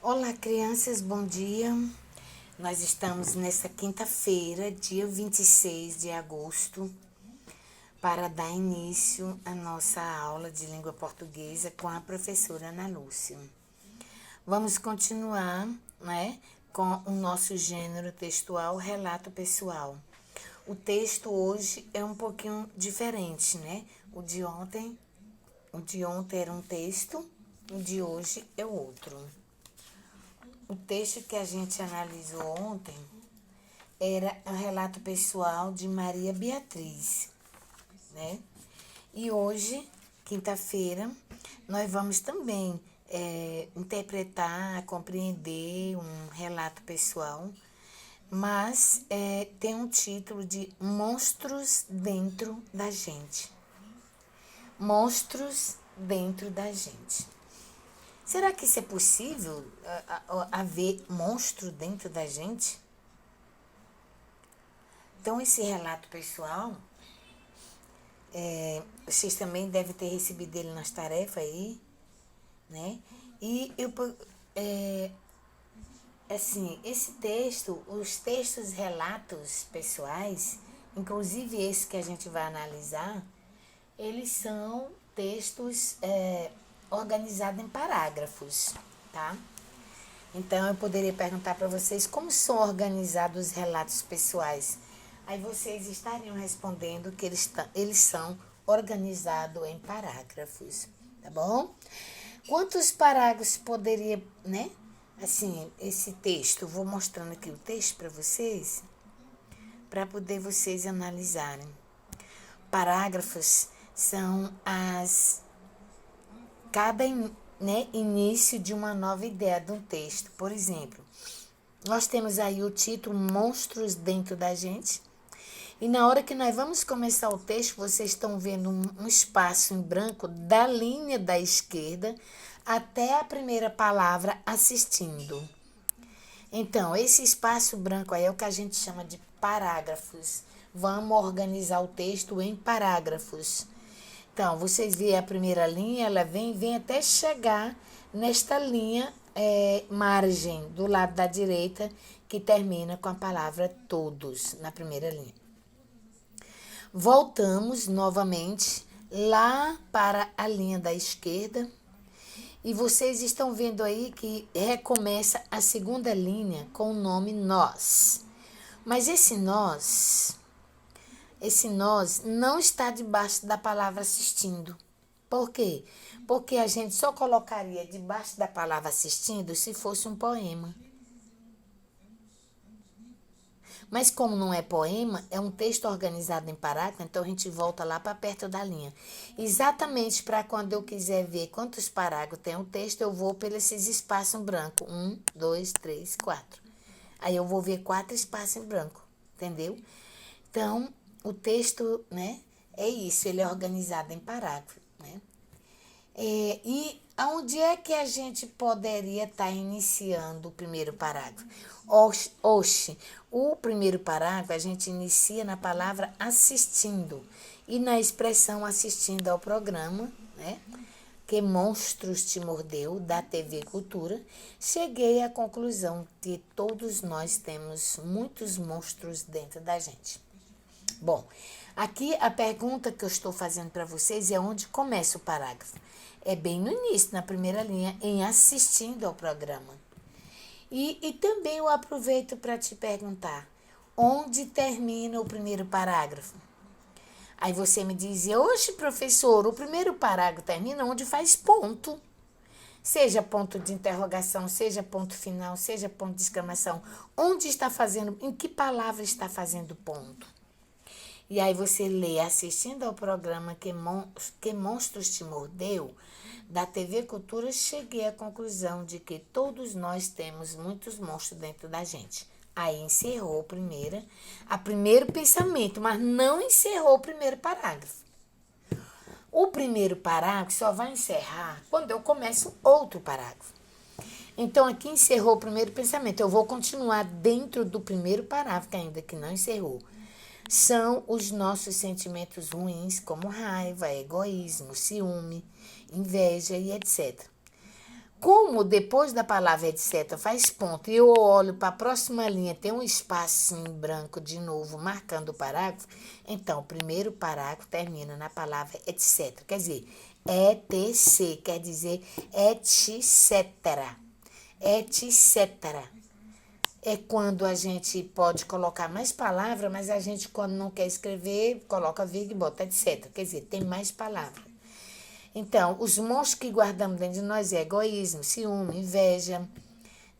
Olá, crianças, bom dia. Nós estamos nessa quinta-feira, dia 26 de agosto, para dar início à nossa aula de língua portuguesa com a professora Ana Lúcia. Vamos continuar, com o nosso gênero textual, relato pessoal. O texto hoje é um pouquinho diferente, O de ontem era um texto, o de hoje é outro. O texto que a gente analisou ontem era um relato pessoal de Maria Beatriz, E hoje, quinta-feira, nós vamos também interpretar, compreender um relato pessoal, mas tem um título de Monstros Dentro da Gente. Monstros dentro da gente. Será que isso é possível, haver monstro dentro da gente? Então, esse relato pessoal, vocês também devem ter recebido ele nas tarefas aí, E esse texto, os textos, relatos pessoais, inclusive esse que a gente vai analisar, eles são textos organizados em parágrafos, tá? Então, eu poderia perguntar para vocês como são organizados os relatos pessoais. Aí vocês estariam respondendo que eles são organizados em parágrafos, tá bom? Quantos parágrafos poderia, esse texto, vou mostrando aqui o texto para vocês, para poder vocês analisarem. Parágrafos são cada início de uma nova ideia de um texto. Por exemplo, nós temos aí o título Monstros Dentro da Gente. E na hora que nós vamos começar o texto, vocês estão vendo um espaço em branco da linha da esquerda até a primeira palavra assistindo. Então, esse espaço branco aí é o que a gente chama de parágrafos. Vamos organizar o texto em parágrafos. Então, vocês veem a primeira linha, ela vem até chegar nesta linha margem do lado da direita, que termina com a palavra todos, na primeira linha. Voltamos novamente lá para a linha da esquerda. E vocês estão vendo aí que recomeça a segunda linha com o nome nós. Mas esse nós não está debaixo da palavra assistindo. Por quê? Porque a gente só colocaria debaixo da palavra assistindo se fosse um poema. Mas como não é poema, é um texto organizado em parágrafo, então a gente volta lá para perto da linha. Exatamente para quando eu quiser ver quantos parágrafos tem o texto, eu vou por esses espaços em branco. 1, 2, 3, 4. Aí eu vou ver 4 espaços em branco, entendeu? Então, o texto, é isso, ele é organizado em parágrafo, E aonde é que a gente poderia estar iniciando o primeiro parágrafo? O primeiro parágrafo a gente inicia na palavra assistindo e na expressão assistindo ao programa, Que Monstros Te Mordeu, da TV Cultura. Cheguei à conclusão que todos nós temos muitos monstros dentro da gente. Bom, aqui a pergunta que eu estou fazendo para vocês é onde começa o parágrafo. É bem no início, na primeira linha, em assistindo ao programa. E também eu aproveito para te perguntar, onde termina o primeiro parágrafo? Aí você me diz, oxe, professor, o primeiro parágrafo termina onde faz ponto. Seja ponto de interrogação, seja ponto final, seja ponto de exclamação. Onde está fazendo, em que palavra está fazendo ponto? E aí você lê, assistindo ao programa Que Monstros Te Mordeu, da TV Cultura, cheguei à conclusão de que todos nós temos muitos monstros dentro da gente. Aí encerrou o primeiro pensamento, mas não encerrou o primeiro parágrafo. O primeiro parágrafo só vai encerrar quando eu começo outro parágrafo. Então, aqui encerrou o primeiro pensamento. Eu vou continuar dentro do primeiro parágrafo, ainda que não encerrou. São os nossos sentimentos ruins, como raiva, egoísmo, ciúme, inveja e etc. Com Como depois da palavra etc. faz ponto e eu olho para a próxima linha, tem um espaço em branco de novo, marcando o parágrafo, então o primeiro parágrafo termina na palavra etc. Quer dizer, etc. Quer dizer etc. Etc. É quando a gente pode colocar mais palavras, mas a gente, quando não quer escrever, coloca vírgula e bota etc. Quer dizer, tem mais palavras. Então, os monstros que guardamos dentro de nós é egoísmo, ciúme, inveja,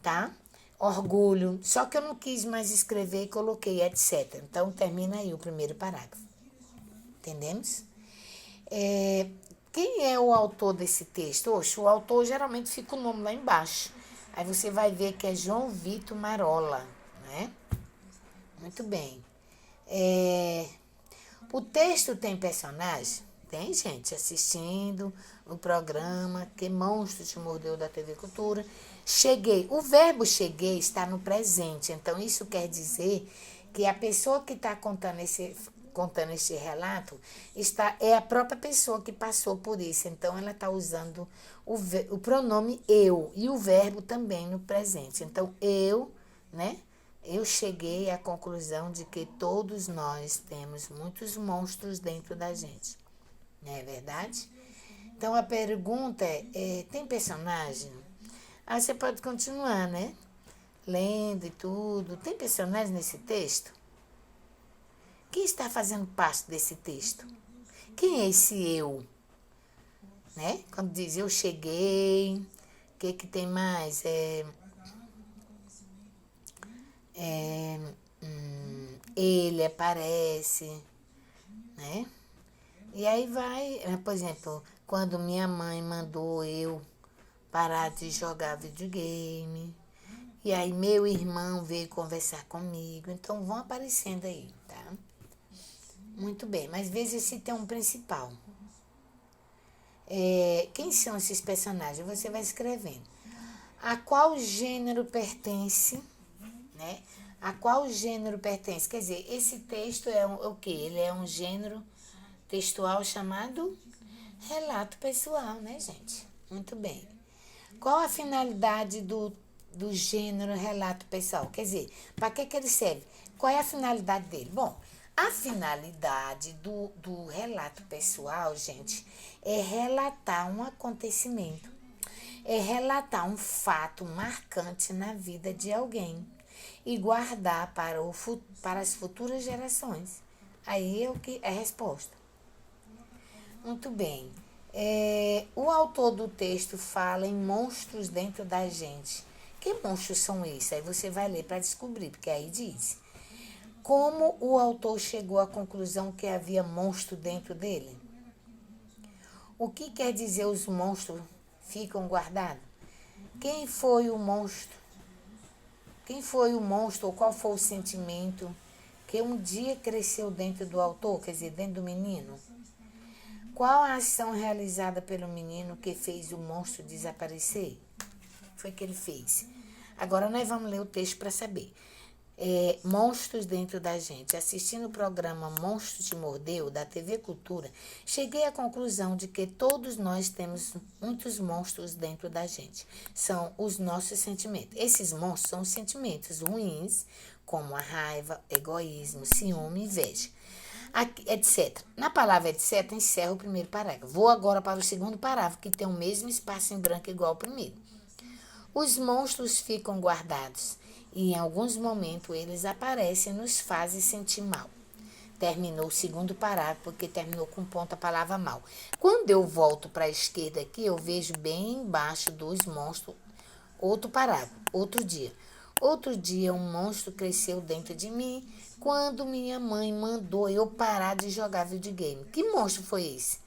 tá? Orgulho. Só que eu não quis mais escrever e coloquei etc. Então, termina aí o primeiro parágrafo. Entendemos? Quem é o autor desse texto? Oxe, o autor geralmente fica o nome lá embaixo. Aí você vai ver que é João Vitor Marola, né? Muito bem. O texto tem personagem? Tem gente assistindo o programa Que Monstro Te Mordeu da TV Cultura. Cheguei. O verbo cheguei está no presente. Então, isso quer dizer que a pessoa que está contando esse relato é a própria pessoa que passou por isso. Então, ela está usando o pronome eu e o verbo também no presente. Então, eu, né? Eu cheguei à conclusão de que todos nós temos muitos monstros dentro da gente. Não é verdade? Então, a pergunta tem personagem? Aí você pode continuar, né? Lendo e tudo. Tem personagem nesse texto? Quem está fazendo parte desse texto? Quem é esse eu? Né? Quando diz eu cheguei, o que tem mais? Ele aparece, né? E aí vai, por exemplo, quando minha mãe mandou eu parar de jogar videogame, e aí meu irmão veio conversar comigo, então vão aparecendo aí, tá? Muito bem, mas veja se tem um principal. Quem são esses personagens? Você vai escrevendo. A qual gênero pertence, né? A qual gênero pertence? Quer dizer, esse texto é o quê? Ele é um gênero textual chamado relato pessoal, né, gente? Muito bem. Qual a finalidade do gênero relato pessoal? Quer dizer, para que ele serve? Qual é a finalidade dele? Bom, a finalidade do relato pessoal, gente, é relatar um acontecimento, é relatar um fato marcante na vida de alguém e guardar para as futuras gerações. Aí é a resposta. Muito bem. O autor do texto fala em monstros dentro da gente. Que monstros são esses? Aí você vai ler para descobrir, porque aí diz. Como o autor chegou à conclusão que havia monstro dentro dele? O que quer dizer os monstros ficam guardados? Quem foi o monstro? Quem foi o monstro ou qual foi o sentimento que um dia cresceu dentro do autor, quer dizer, dentro do menino? Qual a ação realizada pelo menino que fez o monstro desaparecer? Foi que ele fez. Agora nós vamos ler o texto para saber. Monstros dentro da gente. Assistindo o programa Monstro Te Mordeu, da TV Cultura, cheguei à conclusão de que todos nós temos muitos monstros dentro da gente. São os nossos sentimentos. Esses monstros são os sentimentos ruins, como a raiva, egoísmo, ciúme, inveja, etc. Na palavra etc, encerra o primeiro parágrafo. Vou agora para o segundo parágrafo, que tem o mesmo espaço em branco igual ao primeiro. Os monstros ficam guardados e em alguns momentos eles aparecem e nos fazem sentir mal. Terminou o segundo parágrafo, porque terminou com ponto a palavra mal. Quando eu volto para a esquerda aqui, eu vejo bem embaixo dos monstros outro parágrafo, outro dia. Outro dia um monstro cresceu dentro de mim quando minha mãe mandou eu parar de jogar videogame. Que monstro foi esse?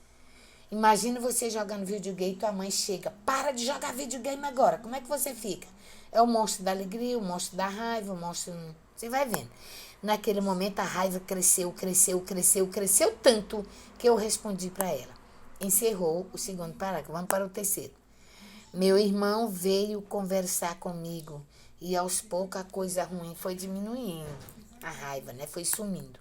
Imagina você jogando videogame e tua mãe chega, para de jogar videogame agora. Como é que você fica? É o monstro da alegria, o monstro da raiva, o monstro... Você vai vendo. Naquele momento a raiva cresceu tanto que eu respondi para ela. Encerrou o segundo parágrafo. Vamos para o terceiro. Meu irmão veio conversar comigo e aos poucos a coisa ruim foi diminuindo. A raiva, né? Foi sumindo.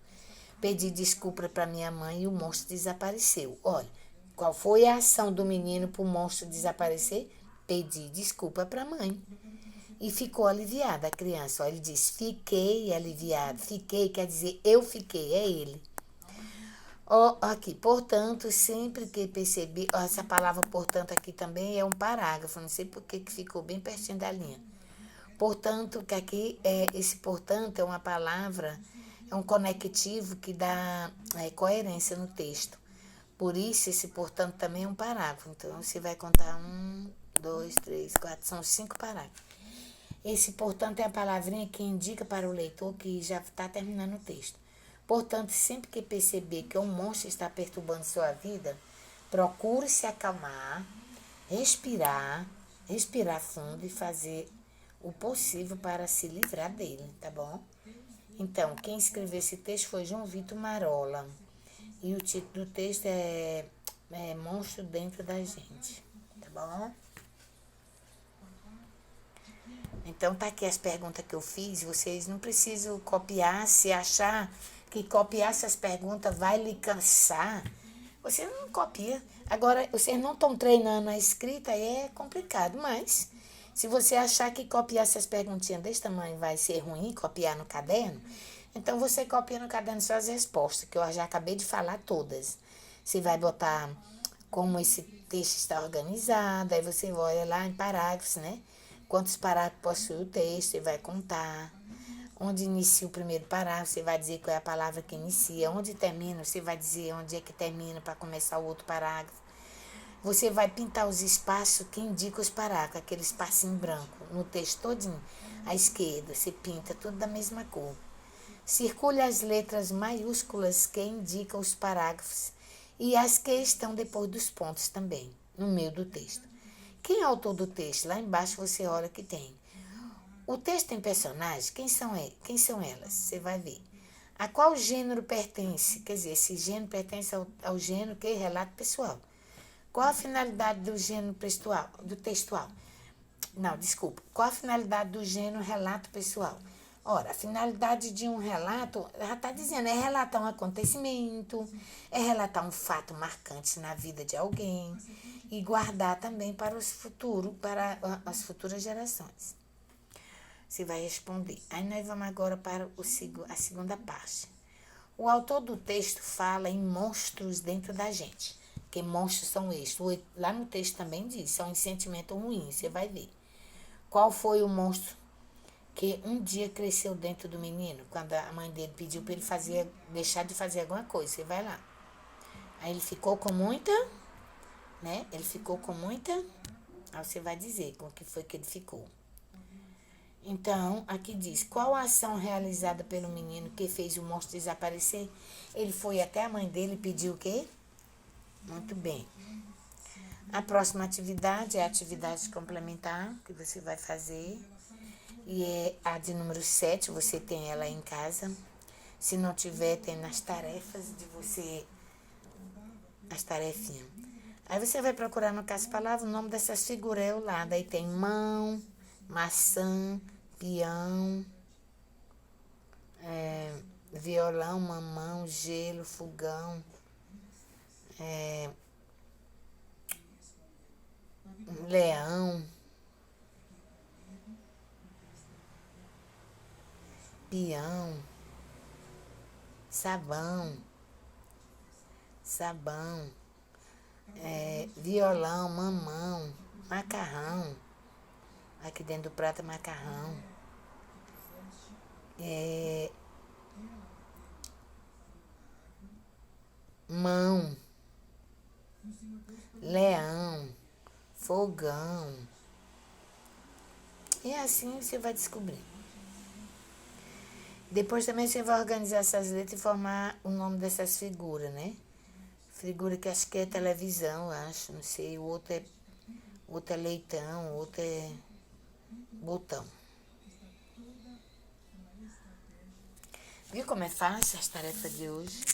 Pedi desculpa para minha mãe e o monstro desapareceu. Olha, qual foi a ação do menino para o monstro desaparecer? Pedi desculpa para a mãe. E ficou aliviada a criança. Ó, ele disse, fiquei aliviado. Fiquei quer dizer eu fiquei, é ele. Ó, aqui, portanto, sempre que percebi... Ó, essa palavra portanto aqui também é um parágrafo. Não sei por que ficou bem pertinho da linha. Portanto, que aqui, esse portanto é uma palavra, é um conectivo que dá coerência no texto. Por isso, esse portanto também é um parágrafo. Então, você vai contar 1, 2, 3, 4, são 5 parágrafos. Esse, portanto, é a palavrinha que indica para o leitor que já está terminando o texto. Portanto, sempre que perceber que um monstro está perturbando sua vida, procure se acalmar, respirar fundo e fazer o possível para se livrar dele, tá bom? Então, quem escreveu esse texto foi João Vitor Marola. E o título do texto é Monstro Dentro da Gente, tá bom? Então, tá aqui as perguntas que eu fiz. Vocês não precisam copiar. Se achar que copiar essas perguntas vai lhe cansar, você não copia. Agora, vocês não estão treinando a escrita, é complicado. Mas, se você achar que copiar essas perguntinhas desse tamanho vai ser ruim, copiar no caderno, então você copia no caderno só as respostas, que eu já acabei de falar todas. Você vai botar como esse texto está organizado, aí você olha lá em parágrafos, né? Quantos parágrafos possui o texto, você vai contar. Onde inicia o primeiro parágrafo, você vai dizer qual é a palavra que inicia. Onde termina, você vai dizer onde é que termina para começar o outro parágrafo. Você vai pintar os espaços que indicam os parágrafos, aquele espacinho branco, no texto todinho. À esquerda, você pinta tudo da mesma cor. Circule as letras maiúsculas que indicam os parágrafos e as que estão depois dos pontos também, no meio do texto. Quem é o autor do texto? Lá embaixo você olha que tem. O texto tem personagens? Quem são elas? Você vai ver. A qual gênero pertence? Quer dizer, esse gênero pertence ao gênero que é relato pessoal. Qual a finalidade do gênero textual? Não, desculpa. Qual a finalidade do gênero relato pessoal? Ora, a finalidade de um relato, já está dizendo, é relatar um acontecimento, é relatar um fato marcante na vida de alguém e guardar também para para as futuras gerações. Você vai responder. Aí nós vamos agora para a segunda parte. O autor do texto fala em monstros dentro da gente. Que monstros são estes? Lá no texto também diz, são sentimentos ruins, você vai ver. Qual foi o monstro que um dia cresceu dentro do menino, quando a mãe dele pediu para ele deixar de fazer alguma coisa? Você vai lá. Aí ele ficou com muita, né? Ele ficou com muita. Aí você vai dizer com o que foi que ele ficou. Então, aqui diz, qual a ação realizada pelo menino que fez o monstro desaparecer? Ele foi até a mãe dele e pediu o quê? Muito bem. A próxima atividade é a atividade complementar que você vai fazer. E é a de número 7, você tem ela em casa. Se não tiver, tem nas tarefas de você, as tarefinhas. Aí você vai procurar no caça-palavra o nome dessas figuras ao lado. Aí tem mão, maçã, peão, violão, mamão, gelo, fogão, leão, peão, sabão, violão, mamão, macarrão. Aqui dentro do prato é macarrão. Mão, leão, fogão. E assim você vai descobrir. Depois também você vai organizar essas letras e formar o nome dessas figuras, né? Figura que acho que é televisão, acho, não sei. O outro é leitão, o outro é botão. Viu como é fácil as tarefas de hoje?